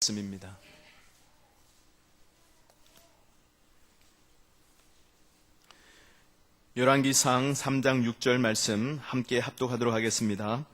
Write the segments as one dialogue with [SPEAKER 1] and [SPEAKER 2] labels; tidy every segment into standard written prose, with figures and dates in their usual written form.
[SPEAKER 1] 말씀입니다. 열왕기상 3장 6절 말씀 함께 합독하도록 하겠습니다.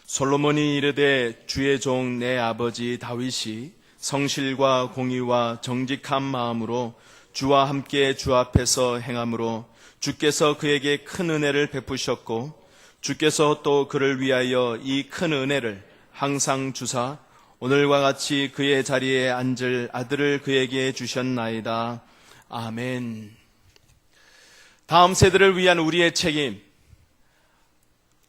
[SPEAKER 1] 솔로몬이 이르되 주의 종 내 아버지 다윗이 성실과 공의와 정직한 마음으로 주와 함께 주 앞에서 행함으로 주께서 그에게 큰 은혜를 베푸셨고 주께서 또 그를 위하여 이 큰 은혜를 항상 주사 오늘과 같이 그의 자리에 앉을 아들을 그에게 주셨나이다. 아멘. 다음 세대를 위한 우리의 책임.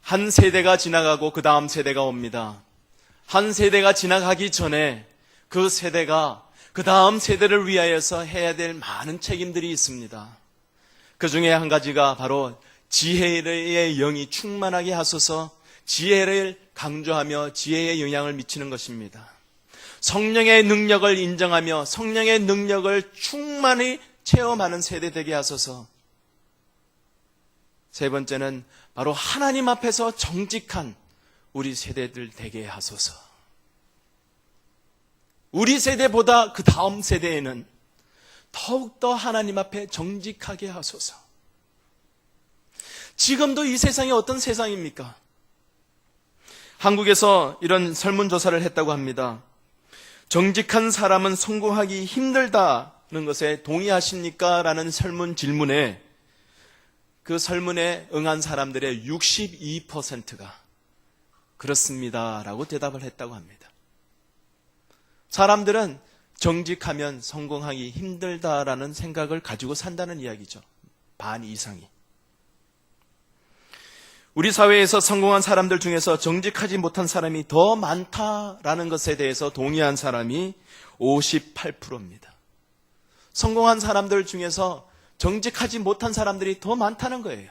[SPEAKER 1] 한 세대가 지나가고 그 다음 세대가 옵니다. 한 세대가 지나가기 전에 그 세대가 그 다음 세대를 위하여서 해야 될 많은 책임들이 있습니다. 그 중에 한 가지가 바로 지혜의 영이 충만하게 하소서, 지혜를 강조하며 지혜의 영향을 미치는 것입니다. 성령의 능력을 인정하며 성령의 능력을 충만히 체험하는 세대 되게 하소서. 세 번째는 바로 하나님 앞에서 정직한 우리 세대들 되게 하소서. 우리 세대보다 그 다음 세대에는 더욱더 하나님 앞에 정직하게 하소서. 지금도 이 세상이 어떤 세상입니까? 한국에서 이런 설문조사를 했다고 합니다. 정직한 사람은 성공하기 힘들다는 것에 동의하십니까? 라는 설문 질문에 그 설문에 응한 사람들의 62%가 그렇습니다 라고 대답을 했다고 합니다. 사람들은 정직하면 성공하기 힘들다라는 생각을 가지고 산다는 이야기죠. 반 이상이. 우리 사회에서 성공한 사람들 중에서 정직하지 못한 사람이 더 많다라는 것에 대해서 동의한 사람이 58%입니다. 성공한 사람들 중에서 정직하지 못한 사람들이 더 많다는 거예요.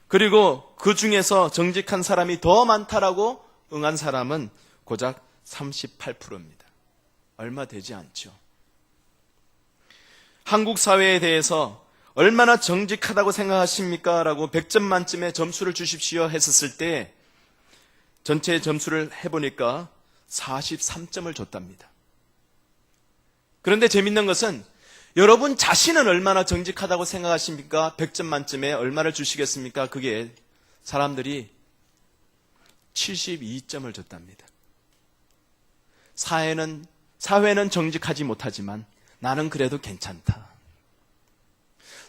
[SPEAKER 1] 그리고 그 중에서 정직한 사람이 더 많다라고 응한 사람은 고작 38%입니다. 얼마 되지 않죠. 한국 사회에 대해서 얼마나 정직하다고 생각하십니까? 라고 100점 만점에 점수를 주십시오 했었을 때 전체 점수를 해보니까 43점을 줬답니다. 그런데 재밌는 것은 여러분 자신은 얼마나 정직하다고 생각하십니까? 100점 만점에 얼마를 주시겠습니까? 그게 사람들이 72점을 줬답니다. 사회는 정직하지 못하지만 나는 그래도 괜찮다.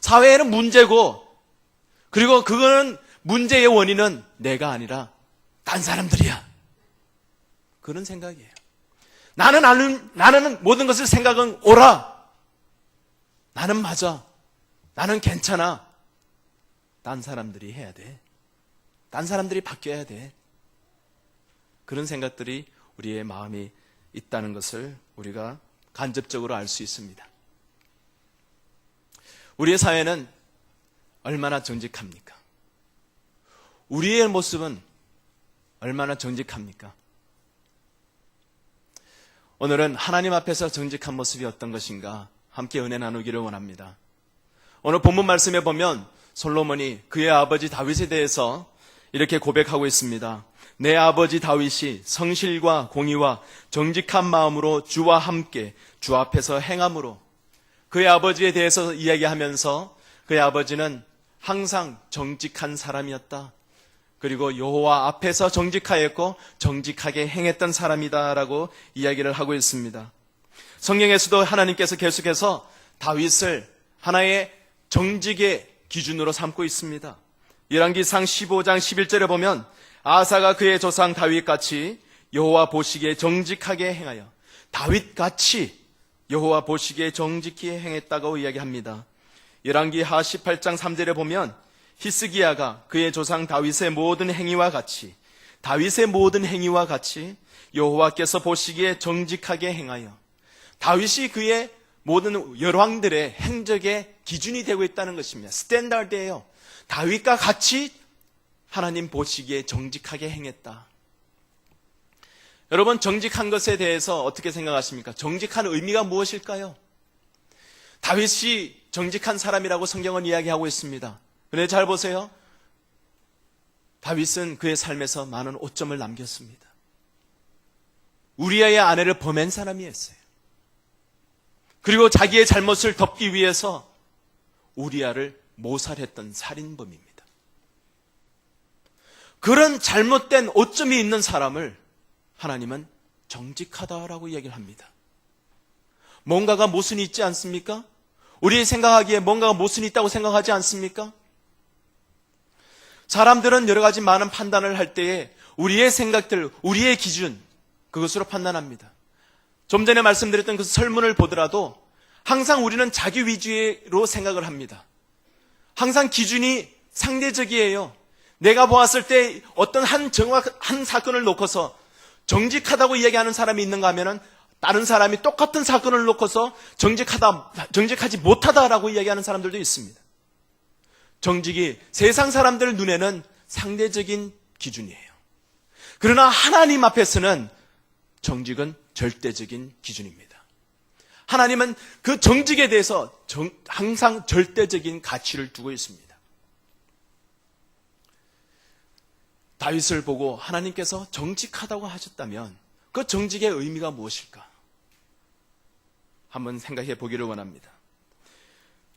[SPEAKER 1] 사회에는 문제고, 그리고 그거는 문제의 원인은 내가 아니라 딴 사람들이야. 그런 생각이에요. 나는 모든 것을 생각은 옳아. 나는 맞아. 나는 괜찮아. 딴 사람들이 해야 돼. 딴 사람들이 바뀌어야 돼. 그런 생각들이 우리의 마음이 있다는 것을 우리가 간접적으로 알 수 있습니다. 우리의 사회는 얼마나 정직합니까? 우리의 모습은 얼마나 정직합니까? 오늘은 하나님 앞에서 정직한 모습이 어떤 것인가 함께 은혜 나누기를 원합니다. 오늘 본문 말씀에 보면 솔로몬이 그의 아버지 다윗에 대해서 이렇게 고백하고 있습니다. 내 아버지 다윗이 성실과 공의와 정직한 마음으로 주와 함께 주 앞에서 행함으로. 그의 아버지에 대해서 이야기하면서 그의 아버지는 항상 정직한 사람이었다. 그리고 여호와 앞에서 정직하였고 정직하게 행했던 사람이다라고 이야기를 하고 있습니다. 성경에서도 하나님께서 계속해서 다윗을 하나의 정직의 기준으로 삼고 있습니다. 열왕기상 15장 11절에 보면 아사가 그의 조상 다윗같이 여호와 보시기에 정직하게 행하여 다윗같이 여호와 보시기에 정직히 행했다고 이야기합니다. 열왕기하 18장 3절에 보면 히스기야가 그의 조상 다윗의 모든 행위와 같이 여호와께서 보시기에 정직하게 행하여 다윗이 그의 모든 열왕들의 행적의 기준이 되고 있다는 것입니다. 스탠다드예요. 다윗과 같이 하나님 보시기에 정직하게 행했다. 여러분, 정직한 것에 대해서 어떻게 생각하십니까? 정직한 의미가 무엇일까요? 다윗이 정직한 사람이라고 성경은 이야기하고 있습니다. 그런데 잘 보세요. 다윗은 그의 삶에서 많은 오점을 남겼습니다. 우리아의 아내를 범한 사람이었어요. 그리고 자기의 잘못을 덮기 위해서 우리아를 모살했던 살인범입니다. 그런 잘못된 오점이 있는 사람을 하나님은 정직하다라고 이야기를 합니다. 뭔가가 모순이 있지 않습니까? 우리 생각하기에 뭔가가 모순이 있다고 생각하지 않습니까? 사람들은 여러 가지 많은 판단을 할 때에 우리의 생각들, 우리의 기준, 그것으로 판단합니다. 좀 전에 말씀드렸던 그 설문을 보더라도 항상 우리는 자기 위주로 생각을 합니다. 항상 기준이 상대적이에요. 내가 보았을 때 어떤 한 사건을 놓고서 정직하다고 이야기하는 사람이 있는가 하면은 다른 사람이 똑같은 사건을 놓고서 정직하지 못하다라고 이야기하는 사람들도 있습니다. 정직이 세상 사람들 눈에는 상대적인 기준이에요. 그러나 하나님 앞에서는 정직은 절대적인 기준입니다. 하나님은 그 정직에 대해서 항상 절대적인 가치를 두고 있습니다. 다윗을 보고 하나님께서 정직하다고 하셨다면 그 정직의 의미가 무엇일까? 한번 생각해 보기를 원합니다.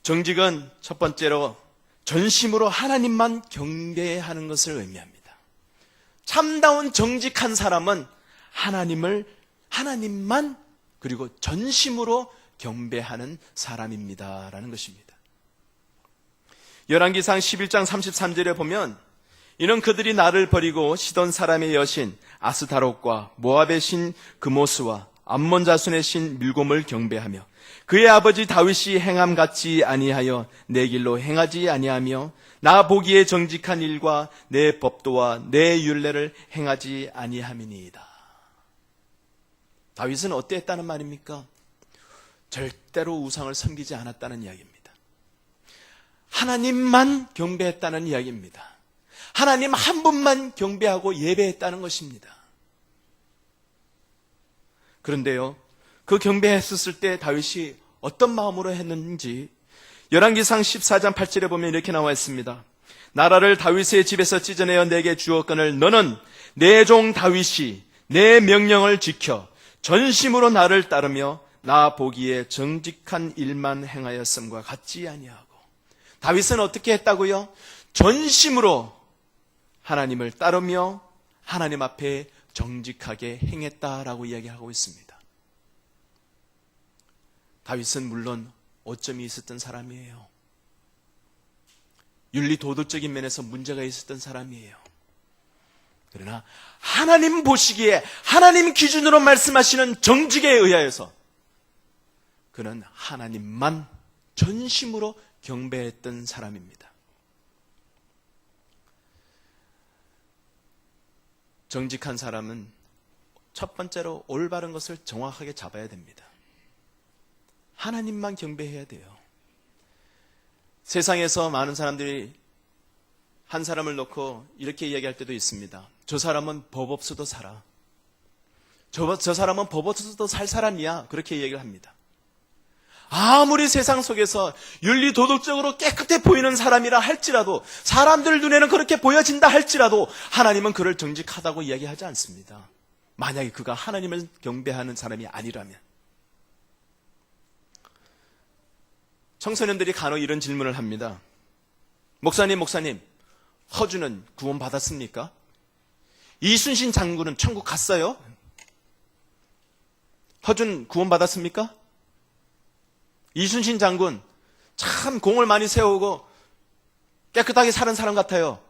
[SPEAKER 1] 정직은 첫 번째로 전심으로 하나님만 경배하는 것을 의미합니다. 참다운 정직한 사람은 하나님만 그리고 전심으로 경배하는 사람입니다라는 것입니다. 열왕기상 11장 33절에 보면 이는 그들이 나를 버리고 시돈 사람의 여신 아스타롯과 모압의 신 그모스와 암몬 자손의 신 밀곰을 경배하며 그의 아버지 다윗이 행함 같지 아니하여 내 길로 행하지 아니하며 나 보기에 정직한 일과 내 법도와 내 율례를 행하지 아니함이니이다. 다윗은 어땠다는 말입니까? 절대로 우상을 섬기지 않았다는 이야기입니다. 하나님만 경배했다는 이야기입니다. 하나님 한 분만 경배하고 예배했다는 것입니다. 그런데요, 그 경배했었을 때 다윗이 어떤 마음으로 했는지 열왕기상 14장 8절에 보면 이렇게 나와 있습니다. 나라를 다윗의 집에서 찢어내어 내게 주었거늘 너는 내 종 다윗이 내 명령을 지켜 전심으로 나를 따르며 나 보기에 정직한 일만 행하였음과 같지 아니하고. 다윗은 어떻게 했다고요? 전심으로 하나님을 따르며 하나님 앞에 정직하게 행했다라고 이야기하고 있습니다. 다윗은 물론 오점이 있었던 사람이에요. 윤리 도덕적인 면에서 문제가 있었던 사람이에요. 그러나 하나님 보시기에 하나님 기준으로 말씀하시는 정직에 의하여서 그는 하나님만 전심으로 경배했던 사람입니다. 정직한 사람은 첫 번째로 올바른 것을 정확하게 잡아야 됩니다. 하나님만 경배해야 돼요. 세상에서 많은 사람들이 한 사람을 놓고 이렇게 이야기할 때도 있습니다. 저 사람은 법 없어도 살아. 저 사람은 법 없어도 살 사람이야. 그렇게 이야기를 합니다. 아무리 세상 속에서 윤리 도덕적으로 깨끗해 보이는 사람이라 할지라도, 사람들 눈에는 그렇게 보여진다 할지라도 하나님은 그를 정직하다고 이야기하지 않습니다. 만약에 그가 하나님을 경배하는 사람이 아니라면. 청소년들이 간혹 이런 질문을 합니다. 목사님, 허준은 구원 받았습니까? 이순신 장군은 천국 갔어요? 허준 구원 받았습니까? 이순신 장군 참 공을 많이 세우고 깨끗하게 사는 사람 같아요.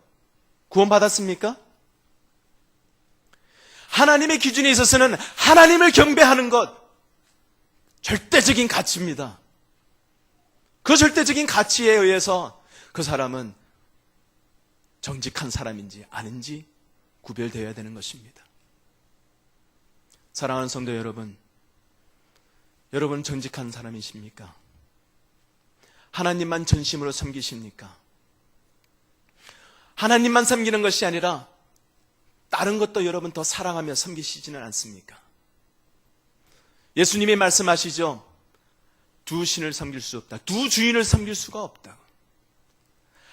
[SPEAKER 1] 구원 받았습니까? 하나님의 기준에 있어서는 하나님을 경배하는 것 절대적인 가치입니다. 그 절대적인 가치에 의해서 그 사람은 정직한 사람인지 아닌지 구별되어야 되는 것입니다. 사랑하는 성도 여러분, 여러분 정직한 사람이십니까? 하나님만 전심으로 섬기십니까? 하나님만 섬기는 것이 아니라 다른 것도 여러분 더 사랑하며 섬기시지는 않습니까? 예수님이 말씀하시죠. 두 신을 섬길 수 없다. 두 주인을 섬길 수가 없다.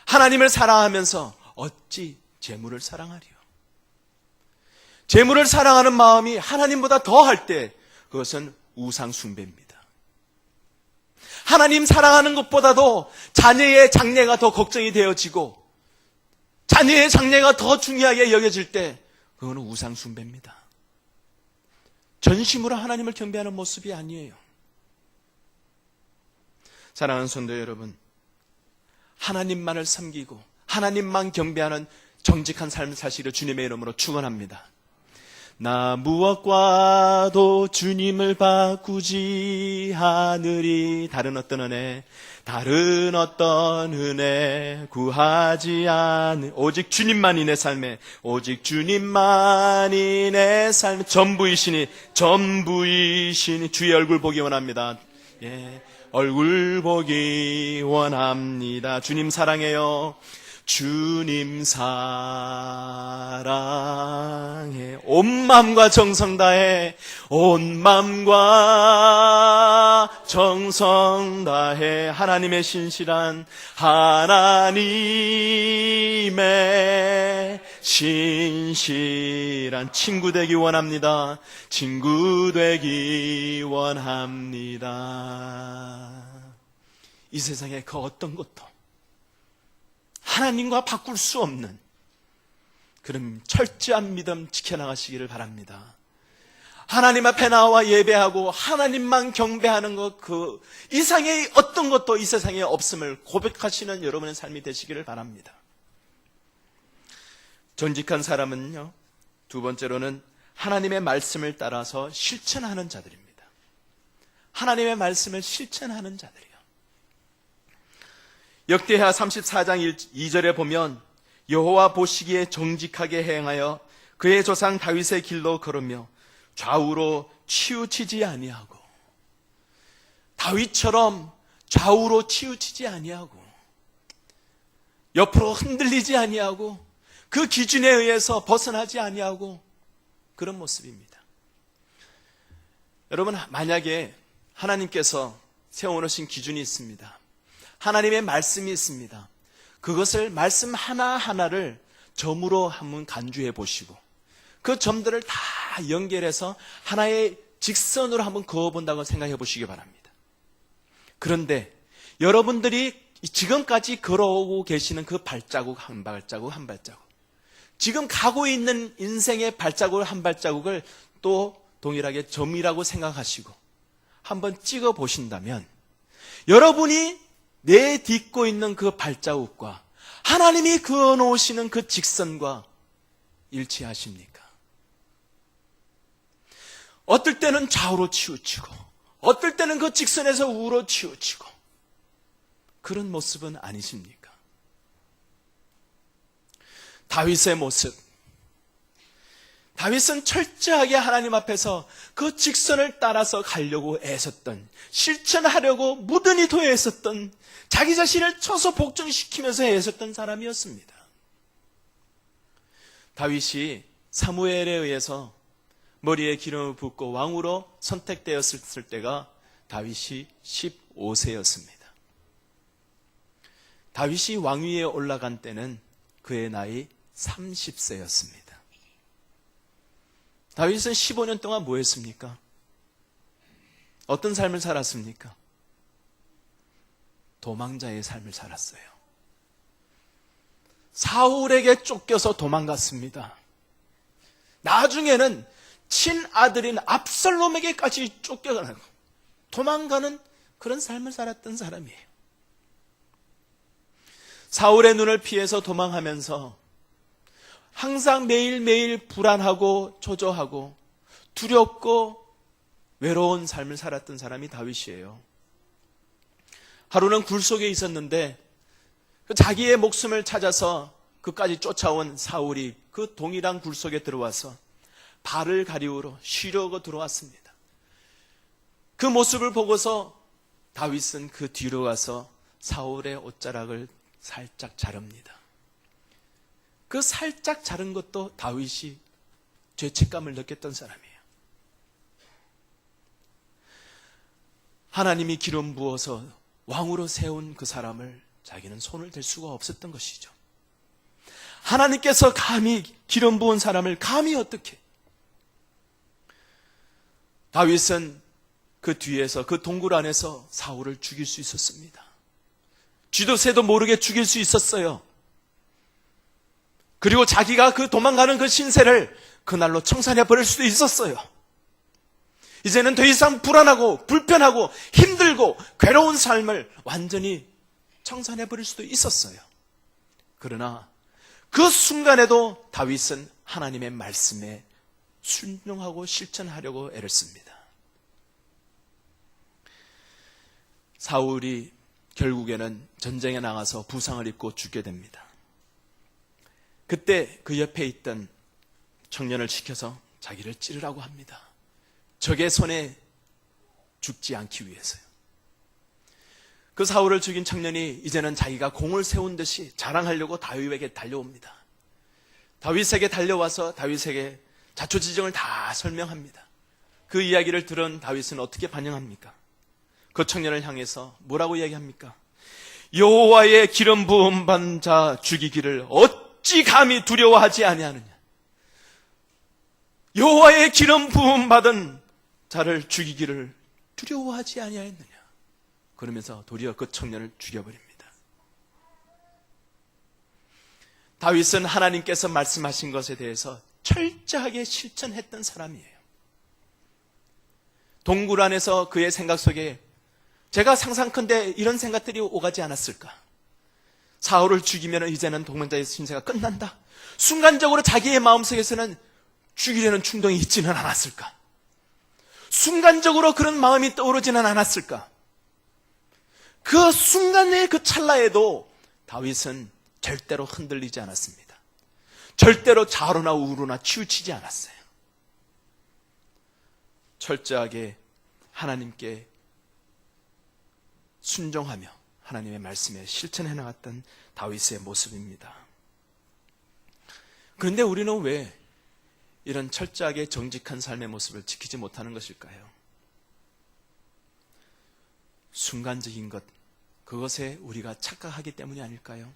[SPEAKER 1] 하나님을 사랑하면서 어찌 재물을 사랑하리요? 재물을 사랑하는 마음이 하나님보다 더할 때 그것은 우상 숭배입니다. 하나님 사랑하는 것보다도 자녀의 장래가 더 걱정이 되어지고 자녀의 장래가 더 중요하게 여겨질 때 그거는 우상 숭배입니다. 전심으로 하나님을 경배하는 모습이 아니에요. 사랑하는 성도 여러분, 하나님만을 섬기고 하나님만 경배하는 정직한 삶을 사시기를 주님의 이름으로 축원합니다. 나 무엇과도 주님을 바꾸지 않으리. 다른 어떤 은혜 구하지 않으. 오직 주님만이 내 삶에, 오직 주님만이 내 삶에 전부이시니 주의 얼굴 보기 원합니다. 예, 얼굴 보기 원합니다. 주님 사랑해요. 주님 사랑해. 온 마음과 정성 다해, 온 마음과 정성 다해. 하나님의 신실한, 하나님의 신실한 친구 되기 원합니다. 친구 되기 원합니다. 이 세상에 그 어떤 것도 하나님과 바꿀 수 없는 그런 철저한 믿음 지켜나가시기를 바랍니다. 하나님 앞에 나와 예배하고 하나님만 경배하는 것, 그 이상의 어떤 것도 이 세상에 없음을 고백하시는 여러분의 삶이 되시기를 바랍니다. 정직한 사람은요, 두 번째로는 하나님의 말씀을 따라서 실천하는 자들입니다. 하나님의 말씀을 실천하는 자들이요. 역대하 34장 2절에 보면 여호와 보시기에 정직하게 행하여 그의 조상 다윗의 길로 걸으며 좌우로 치우치지 아니하고, 다윗처럼 좌우로 치우치지 아니하고 옆으로 흔들리지 아니하고 그 기준에 의해서 벗어나지 아니하고 그런 모습입니다. 여러분, 만약에 하나님께서 세워놓으신 기준이 있습니다. 하나님의 말씀이 있습니다. 그것을 말씀 하나하나를 점으로 한번 간주해 보시고 그 점들을 다 연결해서 하나의 직선으로 한번 그어본다고 생각해 보시기 바랍니다. 그런데 여러분들이 지금까지 걸어오고 계시는 그 발자국 한 발자국 한 발자국, 지금 가고 있는 인생의 발자국 한 발자국을 또 동일하게 점이라고 생각하시고 한번 찍어 보신다면 여러분이 내딛고 있는 그 발자국과 하나님이 그어놓으시는 그 직선과 일치하십니까? 어떨 때는 좌우로 치우치고 어떨 때는 그 직선에서 우로 치우치고 그런 모습은 아니십니까? 다윗의 모습, 다윗은 철저하게 하나님 앞에서 그 직선을 따라서 가려고 애썼던, 실천하려고 무던히 도애했었던, 자기 자신을 쳐서 복종시키면서 애썼던 사람이었습니다. 다윗이 사무엘에 의해서 머리에 기름을 붓고 왕으로 선택되었을 때가 다윗이 15세였습니다. 다윗이 왕위에 올라간 때는 그의 나이 30세였습니다. 다윗은 15년 동안 뭐 했습니까? 어떤 삶을 살았습니까? 도망자의 삶을 살았어요. 사울에게 쫓겨서 도망갔습니다. 나중에는 친아들인 압살롬에게까지 쫓겨가고 도망가는 그런 삶을 살았던 사람이에요. 사울의 눈을 피해서 도망하면서 항상 매일매일 불안하고 초조하고 두렵고 외로운 삶을 살았던 사람이 다윗이에요. 하루는 굴 속에 있었는데 자기의 목숨을 찾아서 그까지 쫓아온 사울이 그 동일한 굴 속에 들어와서 발을 가리우러 쉬려고 들어왔습니다. 그 모습을 보고서 다윗은 그 뒤로 가서 사울의 옷자락을 살짝 자릅니다. 그 살짝 자른 것도 다윗이 죄책감을 느꼈던 사람이에요. 하나님이 기름 부어서 왕으로 세운 그 사람을 자기는 손을 댈 수가 없었던 것이죠. 하나님께서 감히 기름 부은 사람을 감히 어떻게 다윗은 그 뒤에서, 그 동굴 안에서 사울을 죽일 수 있었습니다. 쥐도 새도 모르게 죽일 수 있었어요. 그리고 자기가 그 도망가는 그 신세를 그날로 청산해 버릴 수도 있었어요. 이제는 더 이상 불안하고 불편하고 힘들고 괴로운 삶을 완전히 청산해 버릴 수도 있었어요. 그러나 그 순간에도 다윗은 하나님의 말씀에 순종하고 실천하려고 애를 씁니다. 사울이 결국에는 전쟁에 나가서 부상을 입고 죽게 됩니다. 그때 그 옆에 있던 청년을 시켜서 자기를 찌르라고 합니다. 적의 손에 죽지 않기 위해서요. 그 사울을 죽인 청년이 이제는 자기가 공을 세운 듯이 자랑하려고 다윗에게 달려옵니다. 다윗에게 달려와서 다윗에게 자초지종을 다 설명합니다. 그 이야기를 들은 다윗은 어떻게 반응합니까? 그 청년을 향해서 뭐라고 이야기합니까? 여호와의 기름 부음 받은 자 죽이기를 어찌 감히 두려워하지 아니하느냐? 여호와의 기름 부음 받은 자를 죽이기를 두려워하지 아니하였느냐? 그러면서 도리어 그 청년을 죽여버립니다. 다윗은 하나님께서 말씀하신 것에 대해서 철저하게 실천했던 사람이에요. 동굴 안에서 그의 생각 속에 제가 상상컨대 이런 생각들이 오가지 않았을까? 사울을 죽이면 이제는 동맹자의 신세가 끝난다. 순간적으로 자기의 마음속에서는 죽이려는 충동이 있지는 않았을까? 순간적으로 그런 마음이 떠오르지는 않았을까? 그 순간의 그 찰나에도 다윗은 절대로 흔들리지 않았습니다. 절대로 좌로나 우로나 치우치지 않았어요. 철저하게 하나님께 순종하며 하나님의 말씀에 실천해 나갔던 다윗의 모습입니다. 그런데 우리는 왜 이런 철저하게 정직한 삶의 모습을 지키지 못하는 것일까요? 순간적인 것, 그것에 우리가 착각하기 때문이 아닐까요?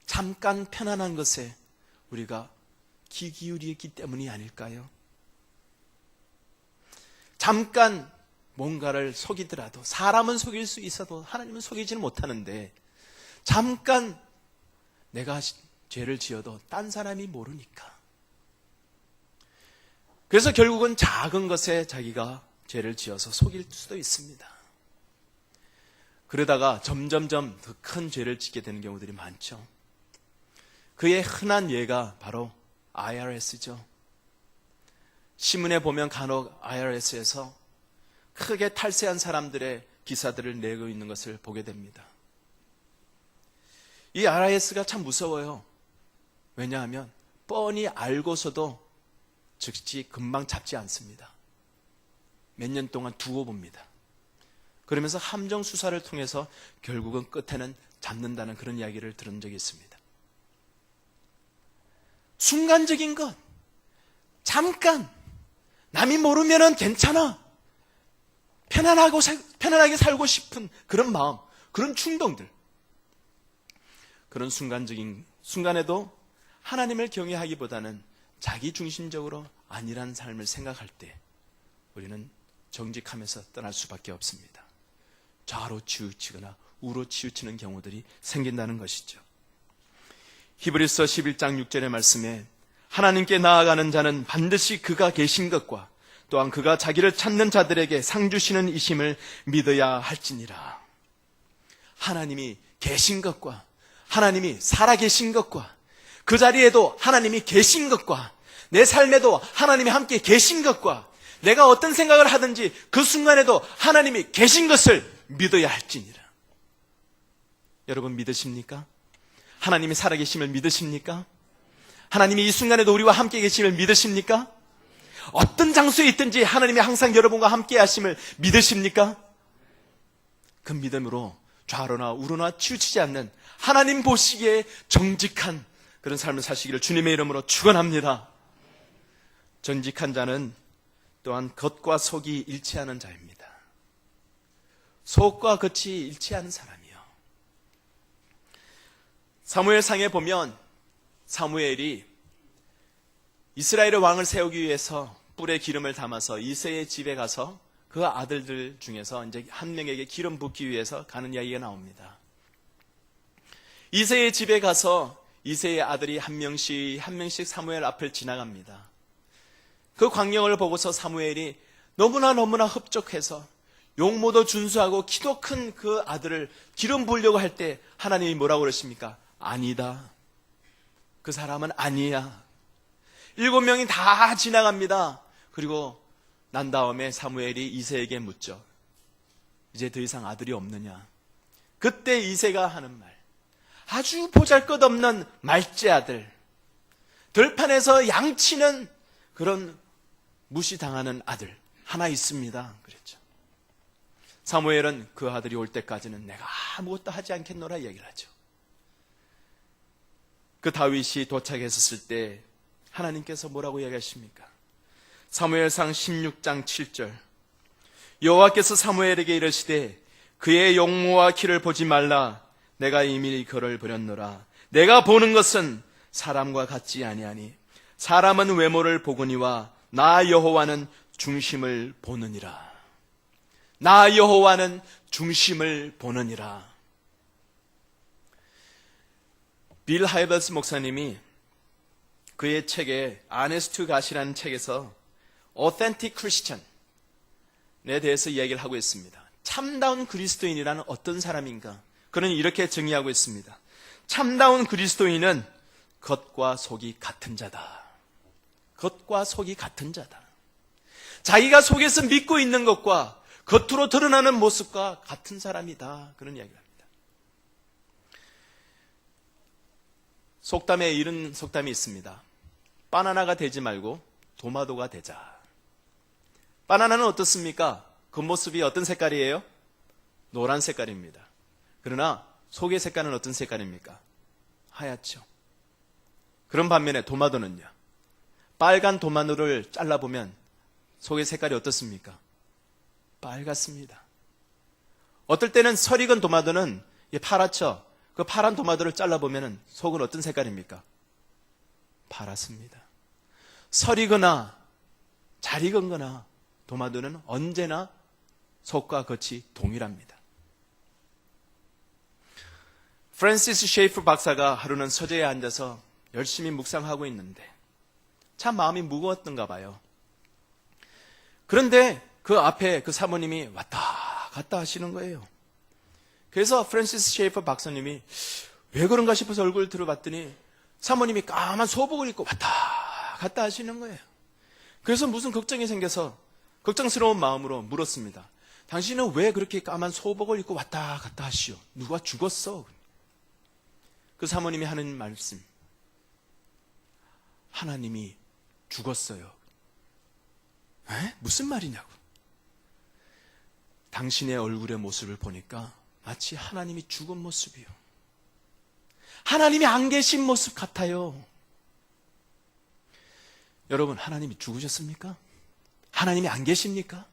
[SPEAKER 1] 잠깐 편안한 것에 우리가 귀 기울이기 때문이 아닐까요? 잠깐 뭔가를 속이더라도, 사람은 속일 수 있어도 하나님은 속이지는 못하는데, 잠깐 내가 죄를 지어도 딴 사람이 모르니까. 그래서 결국은 작은 것에 자기가 죄를 지어서 속일 수도 있습니다. 그러다가 점점점 더 큰 죄를 짓게 되는 경우들이 많죠. 그의 흔한 예가 바로 IRS죠. 신문에 보면 간혹 IRS에서 크게 탈세한 사람들의 기사들을 내고 있는 것을 보게 됩니다. 이 IRS가 참 무서워요. 왜냐하면 뻔히 알고서도 즉시 금방 잡지 않습니다. 몇 년 동안 두고 봅니다. 그러면서 함정 수사를 통해서 결국은 끝에는 잡는다는 그런 이야기를 들은 적이 있습니다. 순간적인 것, 잠깐 남이 모르면은 괜찮아, 편안하게 살고 싶은 그런 마음, 그런 충동들, 그런 순간에도 하나님을 경외하기보다는 자기 중심적으로 안일한 삶을 생각할 때 우리는 정직하면서 떠날 수밖에 없습니다. 좌로 치우치거나 우로 치우치는 경우들이 생긴다는 것이죠. 히브리서 11장 6절의 말씀에 하나님께 나아가는 자는 반드시 그가 계신 것과 또한 그가 자기를 찾는 자들에게 상 주시는 이심을 믿어야 할지니라. 하나님이 계신 것과, 하나님이 살아계신 것과, 그 자리에도 하나님이 계신 것과, 내 삶에도 하나님이 함께 계신 것과, 내가 어떤 생각을 하든지 그 순간에도 하나님이 계신 것을 믿어야 할지니라. 여러분 믿으십니까? 하나님이 살아계심을 믿으십니까? 하나님이 이 순간에도 우리와 함께 계심을 믿으십니까? 어떤 장소에 있든지 하나님이 항상 여러분과 함께 하심을 믿으십니까? 그 믿음으로 좌로나 우로나 치우치지 않는 하나님 보시기에 정직한 그런 삶을 사시기를 주님의 이름으로 축원합니다. 정직한 자는 또한 겉과 속이 일치하는 자입니다. 속과 겉이 일치하는 사람이요. 사무엘상에 보면 사무엘이 이스라엘의 왕을 세우기 위해서 뿔에 기름을 담아서 이새의 집에 가서 그 아들들 중에서 이제 한 명에게 기름 붓기 위해서 가는 이야기가 나옵니다. 이새의 집에 가서 이새의 아들이 한 명씩 사무엘 앞을 지나갑니다. 그 광경을 보고서 사무엘이 너무나 흡족해서 용모도 준수하고 키도 큰 그 아들을 기름 부으려고 할 때 하나님이 뭐라고 그러십니까? 아니다. 그 사람은 아니야. 7명이 다 지나갑니다. 그리고 난 다음에 사무엘이 이새에게 묻죠. 이제 더 이상 아들이 없느냐? 그때 이새가 하는 말. 아주 보잘것없는 말째 아들. 들판에서 양치는 그런 무시당하는 아들 하나 있습니다. 그랬죠. 사무엘은 그 아들이 올 때까지는 내가 아무것도 하지 않겠노라 얘기를 하죠. 그 다윗이 도착했을 때 하나님께서 뭐라고 이야기하십니까? 사무엘상 16장 7절. 여호와께서 사무엘에게 이르시되 그의 용모와 키를 보지 말라. 내가 이미 그를 버렸노라. 내가 보는 것은 사람과 같지 아니하니 사람은 외모를 보거니와 나 여호와는 중심을 보느니라. 나 여호와는 중심을 보느니라. 빌 하이버스 목사님이 그의 책에 아네스트 갓이라는 책에서 Authentic Christian에 대해서 이야기를 하고 있습니다. 참다운 그리스도인이라는 어떤 사람인가? 그는 이렇게 정의하고 있습니다. 참다운 그리스도인은 겉과 속이 같은 자다. 겉과 속이 같은 자다. 자기가 속에서 믿고 있는 것과 겉으로 드러나는 모습과 같은 사람이다. 그런 이야기를 합니다. 속담에 이런 속담이 있습니다. 바나나가 되지 말고 도마도가 되자. 바나나는 어떻습니까? 겉모습이 어떤 색깔이에요? 노란 색깔입니다. 그러나 속의 색깔은 어떤 색깔입니까? 하얗죠. 그런 반면에 도마도는요. 빨간 도마도를 잘라보면 속의 색깔이 어떻습니까? 빨갛습니다. 어떨 때는 설익은 도마도는 파랗죠. 그 파란 도마도를 잘라보면 속은 어떤 색깔입니까? 파랗습니다. 설익거나 잘 익은 거나 도마도는 언제나 속과 겉이 동일합니다. 프랜시스 셰이프 박사가 하루는 서재에 앉아서 열심히 묵상하고 있는데 참 마음이 무거웠던가 봐요. 그런데 그 앞에 그 사모님이 왔다 갔다 하시는 거예요. 그래서 프랜시스 셰이프 박사님이 왜 그런가 싶어서 얼굴을 들어봤더니 사모님이 까만 소복을 입고 왔다 갔다 하시는 거예요. 그래서 무슨 걱정이 생겨서 걱정스러운 마음으로 물었습니다. 당신은 왜 그렇게 까만 소복을 입고 왔다 갔다 하시오? 누가 죽었어? 그 사모님이 하는 말씀. 하나님이 죽었어요. 에? 무슨 말이냐고. 당신의 얼굴의 모습을 보니까 마치 하나님이 죽은 모습이요. 하나님이 안 계신 모습 같아요. 여러분, 하나님이 죽으셨습니까? 하나님이 안 계십니까?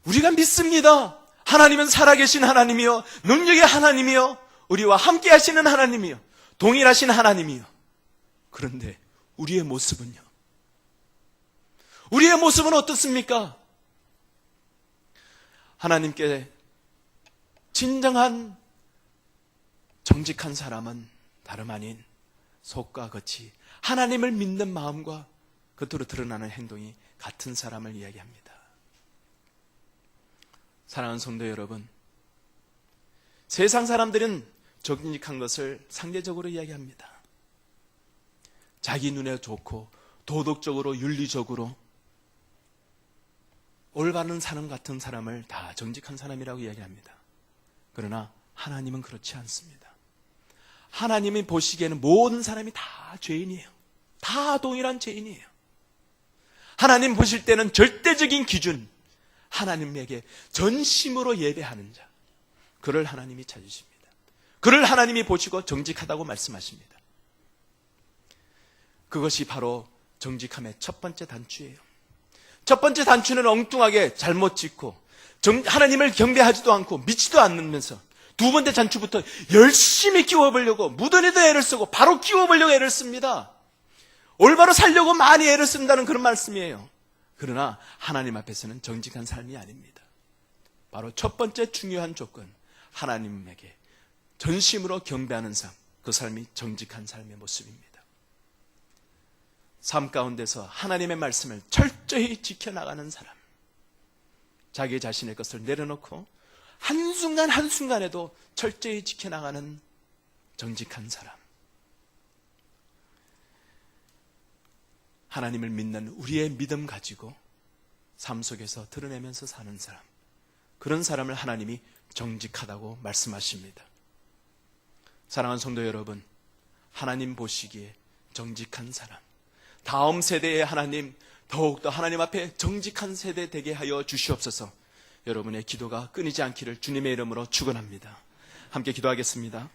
[SPEAKER 1] 우리가 믿습니다. 하나님은 살아계신 하나님이요, 능력의 하나님이요, 우리와 함께 하시는 하나님이요, 동일하신 하나님이요. 그런데 우리의 모습은요? 우리의 모습은 어떻습니까? 하나님께 진정한 정직한 사람은 다름 아닌 속과 겉이 하나님을 믿는 마음과 겉으로 드러나는 행동이 같은 사람을 이야기합니다. 사랑하는 성도 여러분, 세상 사람들은 정직한 것을 상대적으로 이야기합니다. 자기 눈에 좋고 도덕적으로 윤리적으로 올바른 사람 같은 사람을 다 정직한 사람이라고 이야기합니다. 그러나 하나님은 그렇지 않습니다. 하나님이 보시기에는 모든 사람이 다 죄인이에요. 다 동일한 죄인이에요. 하나님 보실 때는 절대적인 기준, 하나님에게 전심으로 예배하는 자, 그를 하나님이 찾으십니다. 그를 하나님이 보시고 정직하다고 말씀하십니다. 그것이 바로 정직함의 첫 번째 단추예요. 첫 번째 단추는 엉뚱하게 잘못 짓고 하나님을 경배하지도 않고 믿지도 않으면서, 두 번째 단추부터 열심히 끼워보려고 무던히도 애를 쓰고 바로 끼워보려고 애를 씁니다. 올바로 살려고 많이 애를 쓴다는 그런 말씀이에요. 그러나 하나님 앞에서는 정직한 삶이 아닙니다. 바로 첫 번째 중요한 조건, 하나님에게 전심으로 경배하는 삶, 그 삶이 정직한 삶의 모습입니다. 삶 가운데서 하나님의 말씀을 철저히 지켜나가는 사람, 자기 자신의 것을 내려놓고 한순간 한순간에도 철저히 지켜나가는 정직한 사람, 하나님을 믿는 우리의 믿음 가지고 삶 속에서 드러내면서 사는 사람, 그런 사람을 하나님이 정직하다고 말씀하십니다. 사랑하는 성도 여러분, 하나님 보시기에 정직한 사람, 다음 세대의 하나님, 더욱더 하나님 앞에 정직한 세대 되게 하여 주시옵소서. 여러분의 기도가 끊이지 않기를 주님의 이름으로 축원합니다. 함께 기도하겠습니다.